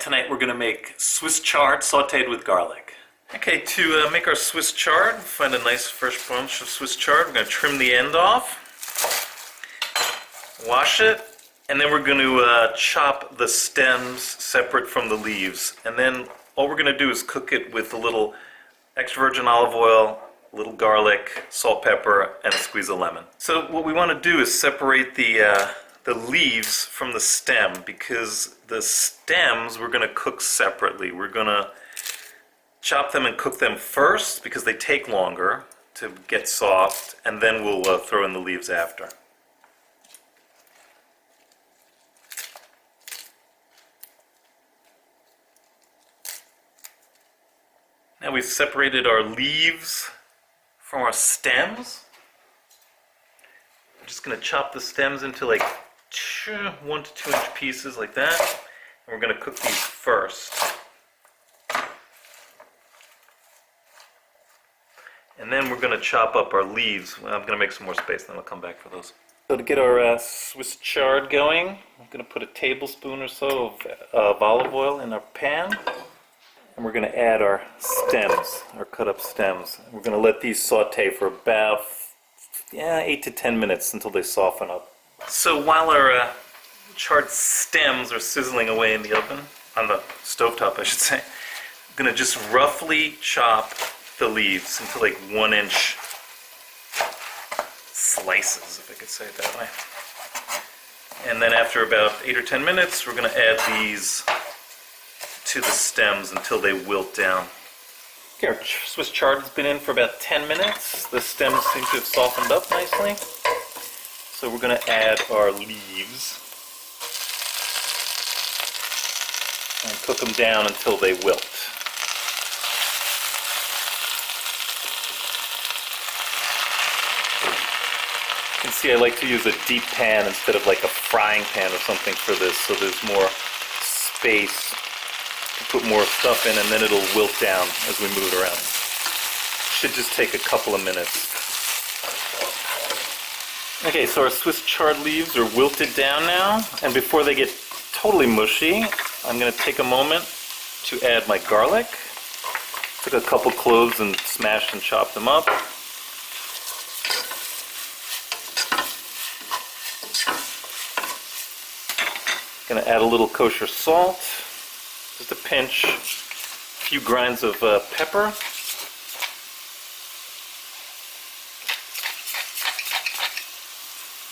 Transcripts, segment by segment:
tonight we're going to make Swiss chard sauteed with garlic. Okay, to make our Swiss chard, find a nice fresh bunch of Swiss chard. We're going to trim the end off, wash it, and then we're going to chop the stems separate from the leaves. And then all we're going to do is cook it with a little extra virgin olive oil, a little garlic, salt, pepper, and a squeeze of lemon. So what we want to do is separate the leaves from the stem, because the stems we're going to cook separately. We're going to chop them and cook them first because they take longer to get soft, and then we'll throw in the leaves after. Now we've separated our leaves from our stems. I'm just going to chop the stems into like 1 to 2 inch pieces like that. And we're going to cook these first. And then we're going to chop up our leaves. Well, I'm going to make some more space, then I'll come back for those. So to get our Swiss chard going, I'm going to put a tablespoon or so of olive oil in our pan. And we're going to add our stems, our cut up stems. We're going to let these saute for about 8 to 10 minutes until they soften up. So while our chard stems are sizzling away in the oven, on the stovetop I should say, I'm going to just roughly chop the leaves into like 1 inch slices, if I could say it that way. And then after about 8 or 10 minutes, we're going to add these to the stems until they wilt down. Okay, our Swiss chard has been in for about 10 minutes. The stems seem to have softened up nicely. So we're going to add our leaves and cook them down until they wilt. You can see I like to use a deep pan instead of like a frying pan or something for this, so there's more space to put more stuff in, and then it'll wilt down as we move it around. Should just take a couple of minutes. Okay, so our Swiss chard leaves are wilted down now, and before they get totally mushy, I'm going to take a moment to add my garlic. Took a couple cloves and smashed and chopped them up. Going to add a little kosher salt. Just a pinch, a few grinds of pepper.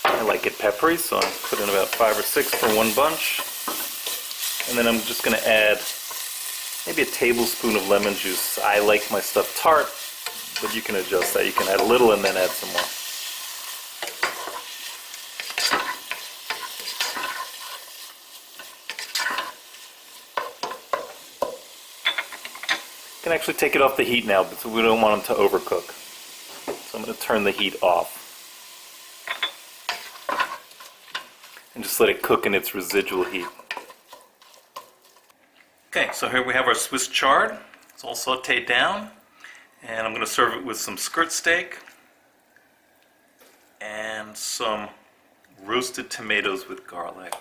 I like it peppery, so I put in about 5 or 6 for one bunch. And then I'm just going to add maybe a tablespoon of lemon juice. I like my stuff tart, but you can adjust that. You can add a little and then add some more. You can actually take it off the heat now, but we don't want them to overcook. So I'm going to turn the heat off. And just let it cook in its residual heat. Okay, so here we have our Swiss chard. It's all sauteed down. And I'm going to serve it with some skirt steak and some roasted tomatoes with garlic.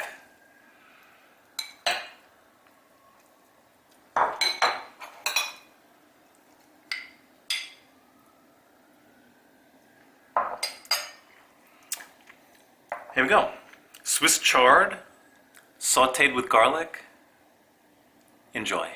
Here we go. Swiss chard, sauteed with garlic. Enjoy.